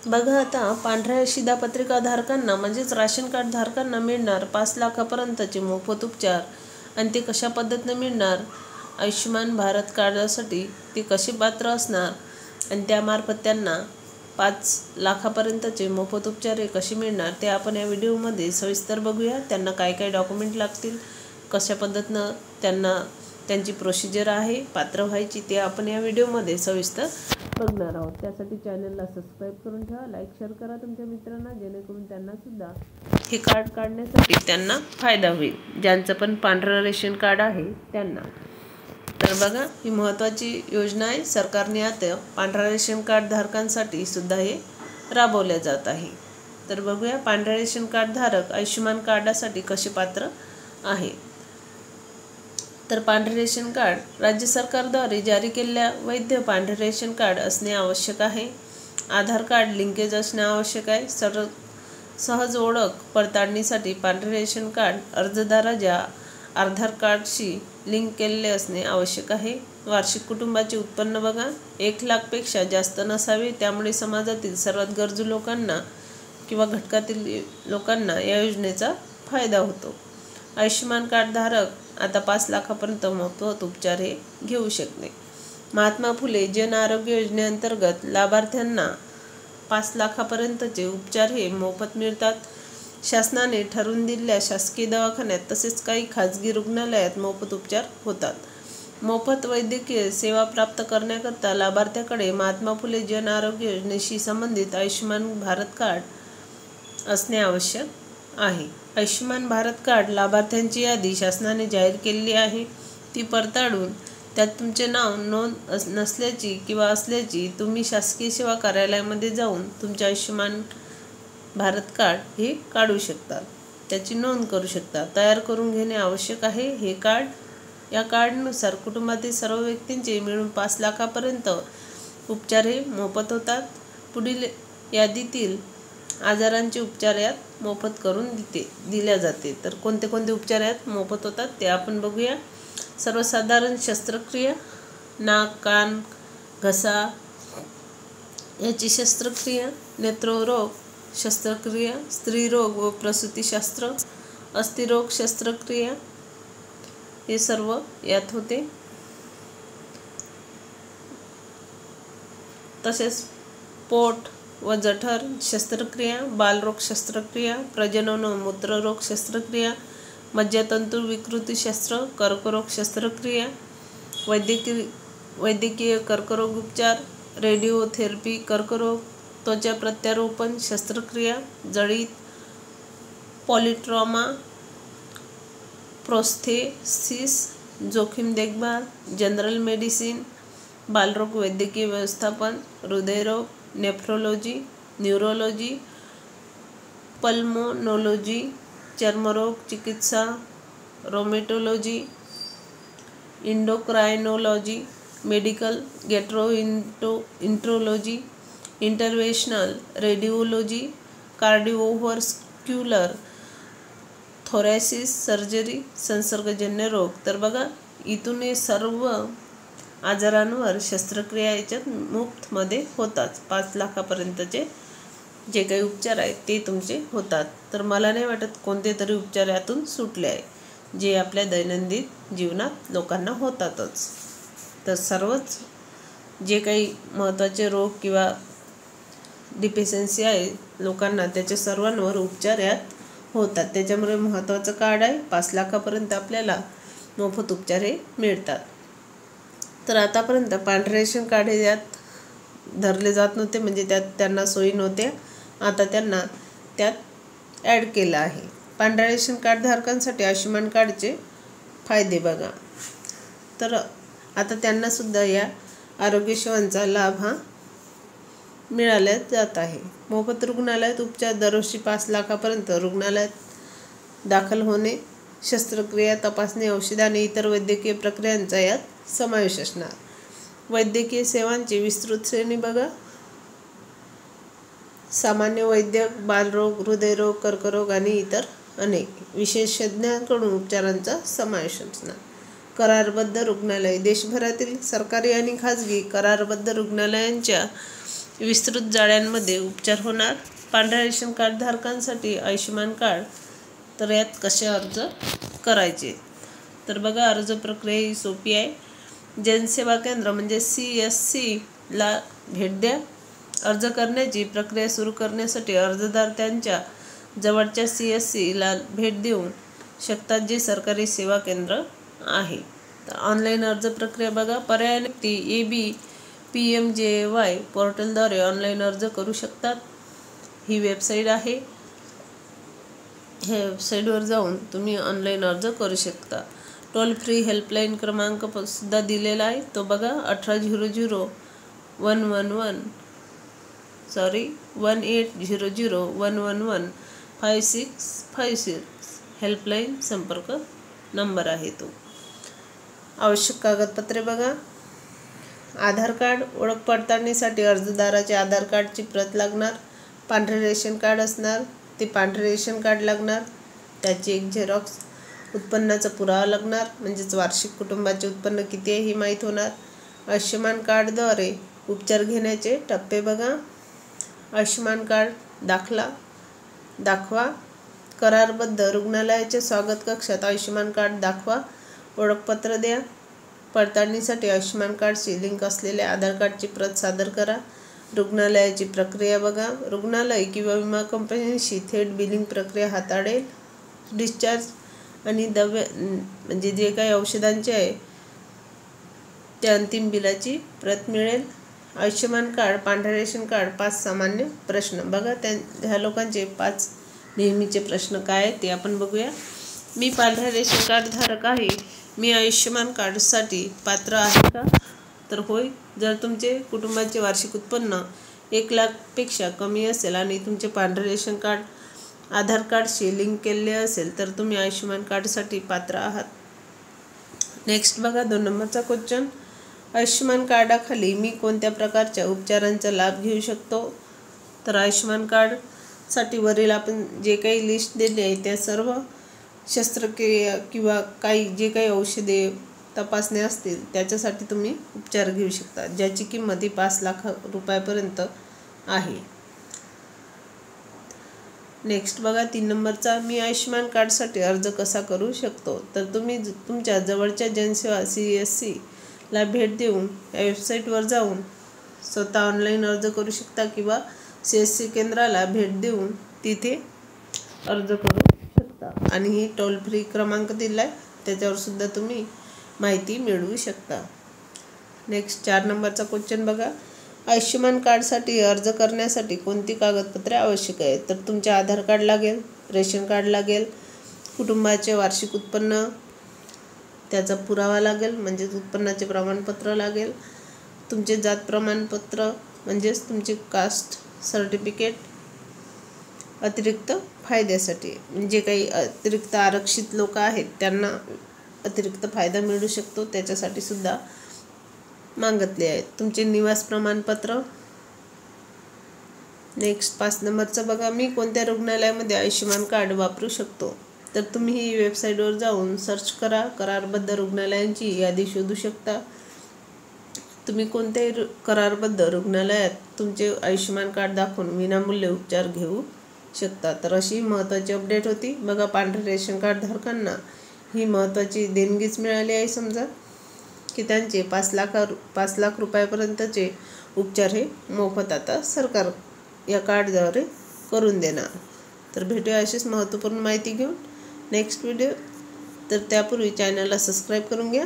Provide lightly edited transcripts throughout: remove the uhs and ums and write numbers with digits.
बघा आता पांढऱ्या शिधापत्रिका धारकांना म्हणजेच राशन कार्ड धारकांना मिळणार 5 लाखापर्यंतचे मोफत उपचार आणि ते कशा पद्धतीने मिळणार, आयुष्यमान भारत कार्डासाठी ते कसे पात्र असणार आणि त्यामार्फत त्यांना 5 लाखापर्यंतचे मोफत उपचार हे कसे मिळणार ते आपण या व्हिडिओमध्ये सविस्तर बघूया। त्यांना काय काय डॉक्युमेंट लागतील, कशा पद्धतीनं त्यांना त्यांची प्रोसिजर आहे पात्र व्हायची ते आपण या व्हिडिओमध्ये सविस्तर बघणार आहोत। त्यासाठी चॅनलला सबस्क्राईब करून ठेवा, लाईक शेअर करा तुमच्या मित्रांना, जेणेकरून त्यांना सुद्धा हे कार्ड काढण्यासाठी त्यांना फायदा होईल, ज्यांचं पण पांढरं रेशन कार्ड आहे त्यांना। तर बघा ही महत्त्वाची योजना आहे, सरकारने आता पांढरा रेशन कार्ड धारकांसाठी सुद्धा हे राबवल्या जात आहे। तर बघूया पांढरा रेशन कार्ड धारक आयुष्यमान कार्डासाठी कसे पात्र आहे। तर पांढरे रेशन कार्ड राज्य सरकारद्वारे जारी केलेल्या वैध पांढरे रेशन कार्ड असणे आवश्यक आहे। आधार कार्ड लिंकेज असणे आवश्यक आहे। सहज ओळख पडताळणीसाठी पांढरे रेशन कार्ड अर्जदाराच्या आधार कार्डशी लिंक केलेले असणे आवश्यक आहे। वार्षिक कुटुंबाचे उत्पन्न बघा 1 लाखपेक्षा जास्त नसावे, त्यामुळे समाजातील सर्वात गरजू लोकांना किंवा घटकातील लोकांना या योजनेचा फायदा होतो। आयुष्यमान कार्ड धारक आता 5 लाखापर्यंत मोफत उपचार हे घेऊ शकते। महात्मा फुले जन आरोग्य योजनेअंतर्गत लाभार्थ्यांना 5 लाखापर्यंतचे उपचार हे मोफत मिळतात। शासनाने ठरवून दिलेल्या शासकीय दवाखान्यात तसेच काही खाजगी रुग्णालयात मोफत उपचार होतात। मोफत वैद्यकीय सेवा प्राप्त करण्याकरता लाभार्थ्याकडे महात्मा फुले जन आरोग्य योजनेशी संबंधित आयुष्यमान भारत कार्ड असणे आवश्यक आहे। आयुष्यमान भारत कार्ड लाभार्थ्यांची यादी शासनाने जाहीर केलेली आहे, ती पडताळून त्यात तुमचे नाव नोंद नसल्याची किंवा असल्याची तुम्ही शासकीय सेवा कार्यालयामध्ये जाऊन तुमचे आयुष्यमान भारत कार्ड हे काढू शकता, त्याची नोंद करू शकता, तयार करून घेणे आवश्यक आहे। हे कार्ड या कार्डनुसार कुटुंबातील सर्व व्यक्तींचे मिळून 5 लाखापर्यंत उपचार हे मोफत होतात। पुढील यादीतील आजारांचे उपचार यात मोफत करून दिल्या जाते। तर कोणते कोणते उपचार यात मोफत होतात ते आपण बघूया। सर्वसाधारण शस्त्रक्रिया, नाक कान घसा याची शस्त्रक्रिया, नेत्ररोग शस्त्रक्रिया, स्त्रीरोग व प्रसूतीशास्त्र, अस्थिरोग शस्त्रक्रिया हे सर्व यात होते। तसेच पोट व जठर शस्त्रक्रिया, बालरोग शस्त्रक्रिया, प्रजनन व मूत्ररोग शस्त्रक्रिया, मज्जातंतू विकृतीशास्त्र, कर्करोग शस्त्रक्रिया, वैद्यकीय कर्करोग उपचार, रेडिओथेरपी कर्करोग, त्वचा प्रत्यारोपण शस्त्रक्रिया, जळीत, पॉलिट्रॉमा, प्रोस्थेसिस, जोखीम देखभाल, जनरल मेडिसिन, बालरोग वैद्यकीय व्यवस्थापन, हृदयरोग, नेफ्रोलॉजी, न्यूरोलॉजी, पल्मोनोलॉजी, चर्मरोग चिकित्सा, रोमेटोलॉजी, इंडोक्रायनोलॉजी, मेडिकल गॅस्ट्रोएंटरोलॉजी, इंटरव्हेन्शनल रेडिओलॉजी, कार्डिओव्हास्क्युलर थोरॅसिस सर्जरी, संसर्गजन्य रोग। तर बघा इथून हे सर्व आजारांवर शस्त्रक्रिया याच्यात मुफ्तमध्ये होतात। 5 लाखापर्यंतचे जे काही उपचार आहेत ते तुमचे होतात। तर मला नाही वाटत कोणते तरी उपचार यातून सुटले आहे, जे आपल्या दैनंदिन जीवनात लोकांना होतातच। तर सर्वच जे काही महत्त्वाचे रोग किंवा डिफिशियन्सी आहे लोकांना त्याच्या सर्वांवर उपचार यात होतात, त्याच्यामुळे महत्त्वाचं कार्ड आहे। 5 लाखापर्यंत आपल्याला मोफत उपचार हे मिळतात। तर आतापर्यंत पांढरे रेशन कार्ड हे यात धरले जात नव्हते, म्हणजे त्यात त्यांना सोयी नव्हत्या, आता त्यांना त्यात ॲड केलं आहे। पांढऱ्या रेशन कार्ड धारकांसाठी आयुष्यमान कार्डचे फायदे बघा। तर आता त्यांना सुद्धा या आरोग्य सेवांचा लाभ हा मिळाल्या जात आहे। मोफत रुग्णालयात उपचार, दरवर्षी 5 लाखापर्यंत रुग्णालयात दाखल होणे, शस्त्रक्रिया, तपासणी, औषध आणि इतर वैद्यकीय प्रक्रियांचा यात समावेश असणार। वैद्यकीय सेवांची विस्तृत श्रेणी बघा। सामान्य वैद्यक, बालरोग, हृदयरोग, कर्करोग आणि इतर अनेक विशेषज्ञांकडून उपचारांचा समावेश असणार। करारबद्ध रुग्णालय, देशभरातील सरकारी आणि खाजगी करारबद्ध रुग्णालयांच्या विस्तृत जाळ्यांमध्ये उपचार होणार. पांढऱ्या रेशन कार्ड धारकांसाठी आयुष्यमान कार्ड, तर यात कसे अर्ज करायचे? तर बघा, अर्ज प्रक्रिया ही सोपी आहे. जनसेवा केंद्र म्हणजे CSCला भेट द्या. अर्ज करण्याची प्रक्रिया सुरू करण्यासाठी अर्जदार त्यांच्या जवळच्या CSCला भेट देऊ शकतात, जे सरकारी सेवा केंद्र आहे. तर ऑनलाईन अर्ज प्रक्रिया बघा, पर्यायाने ABPMJY पोर्टलद्वारे ऑनलाईन अर्ज करू शकतात. ही वेबसाईट आहे. ह्या वेबसाईटवर जाऊन तुम्ही ऑनलाईन अर्ज करू शकता. टोल फ्री हेल्पलाईन क्रमांक सुद्धा दिलेला आहे, तो बघा 1800-111-5656 हेल्पलाईन संपर्क नंबर आहे तो. आवश्यक कागदपत्रे बघा, आधार कार्ड, ओळख पडताळणीसाठी अर्जदाराचे आधार कार्डची प्रत लागणार. पांढरे रेशन कार्ड असणार, ते पांढरे रेशन कार्ड लागणार. त्याची एक झेरॉक्स. उत्पन्नाचा पुरावा लागणार, म्हणजेच वार्षिक कुटुंबाचे उत्पन्न किती आहे हे माहीत होणार. आयुष्यमान कार्डद्वारे उपचार घेण्याचे टप्पे बघा. आयुष्यमान कार्ड दाखवा. करारबद्ध रुग्णालयाच्या स्वागत कक्षात आयुष्यमान कार्ड दाखवा. ओळखपत्र द्या. पडताळणीसाठी आयुष्यमान कार्डशी लिंक असलेले आधार कार्डची प्रत सादर करा. रुग्णालयाची प्रक्रिया बघा. रुग्णालय किंवा विमा कंपनीशी थेट बिलिंग प्रक्रिया हाताळेल. डिस्चार्ज आणि म्हणजे जे काही औषधांचे आहे त्या अंतिम बिलाची प्रत मिळेल. आयुष्यमान कार्ड, पांढरे रेशन कार्ड, 5 सामान्य प्रश्न बघा. ह्या लोकांचे 5 नेहमीचे प्रश्न काय आहेत ते आपण बघूया. मी पांढऱ्या रेशन कार्ड धारक आहे, मी आयुष्यमान कार्डसाठी पात्र आहे का? तर होय. जर तुमचे कुटुंबाचे वार्षिक उत्पन्न 1 लाखपेक्षा कमी असेल आणि तुमचे पांढरे रेशन कार्ड आधार कार्डशी लिंक केलेले असेल तर तुम्ही आयुष्यमान कार्डसाठी पात्र आहात. नेक्स्ट बघा, 2 नंबरचा क्वेश्चन. आयुष्यमान कार्डाखाली मी कोणत्या प्रकारच्या उपचारांचा लाभ घेऊ शकतो? तर आयुष्यमान कार्डसाठी वरील आपण जे काही लिस्ट दिली आहे त्या सर्व शस्त्रक्रिया किंवा जे काही औषधे, तपासण्या असतील त्याच्यासाठी तुम्ही उपचार घेऊ शकता, ज्याची किंमत ही 5 लाख रुपयापर्यंत आहे. नेक्स्ट बघा, 3 नंबरचा. मी आयुष्यमान कार्डसाठी अर्ज कसा करू शकतो? तर तुम्ही तुमच्या जवळच्या जनसेवा CSCला भेट देऊन या वेबसाईटवर जाऊन स्वतः ऑनलाईन अर्ज करू शकता किंवा CSC केंद्राला भेट देऊन तिथे अर्ज करू शकता. आणि ही टोल फ्री क्रमांक दिला आहे, त्याच्यावर सुद्धा तुम्ही माहिती मिळवू शकता. नेक्स्ट 4 नंबरचा क्वेश्चन बघा. आयुष्यमान कार्डसाठी अर्ज करण्यासाठी कोणती कागदपत्रे आवश्यक आहेत? तर तुमचे आधार कार्ड लागेल, रेशन कार्ड लागेल, कुटुंबाचे वार्षिक उत्पन्न त्याचा पुरावा लागेल, म्हणजेच उत्पन्नाचे प्रमाणपत्र लागेल, तुमचे जात प्रमाणपत्र म्हणजेच तुमचे कास्ट सर्टिफिकेट, अतिरिक्त फायद्यासाठी जे काही अतिरिक्त आरक्षित लोक आहेत त्यांना अतिरिक्त फायदा मिळू शकतो त्याच्यासाठी सुद्धा मागितले आहेत. तुमचे निवास प्रमाणपत्र. नेक्स्ट 5 नंबरचं बघा. मी कोणत्या रुग्णालयामध्ये आयुष्यमान कार्ड वापरू शकतो? तर तुम्ही ही वेबसाईटवर जाऊन सर्च करा. करारबद्ध रुग्णालयांची यादी शोधू शकता. तुम्ही कोणत्याही करारबद्ध रुग्णालयात तुमचे आयुष्यमान कार्ड दाखवून विनामूल्य उपचार घेऊ शकता. तर अशी महत्त्वाची अपडेट होती बघा. पांढरे रेशन कार्ड धारकांना ही महत्त्वाची देणगीच मिळाली आहे. समजा की त्यांचे 5 लाख रुपयापर्यंतचे उपचार हे मोफत आता सरकार या कार्डद्वारे करून देणार. तर भेटूया अशीच महत्त्वपूर्ण माहिती घेऊन नेक्स्ट व्हिडिओ. तर त्यापूर्वी चॅनलला सबस्क्राईब करून घ्या,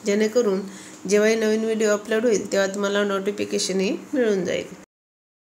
जेणेकरून जेव्हाही नवीन व्हिडिओ अपलोड होईल तेव्हा तुम्हाला नोटिफिकेशनही मिळून जाईल.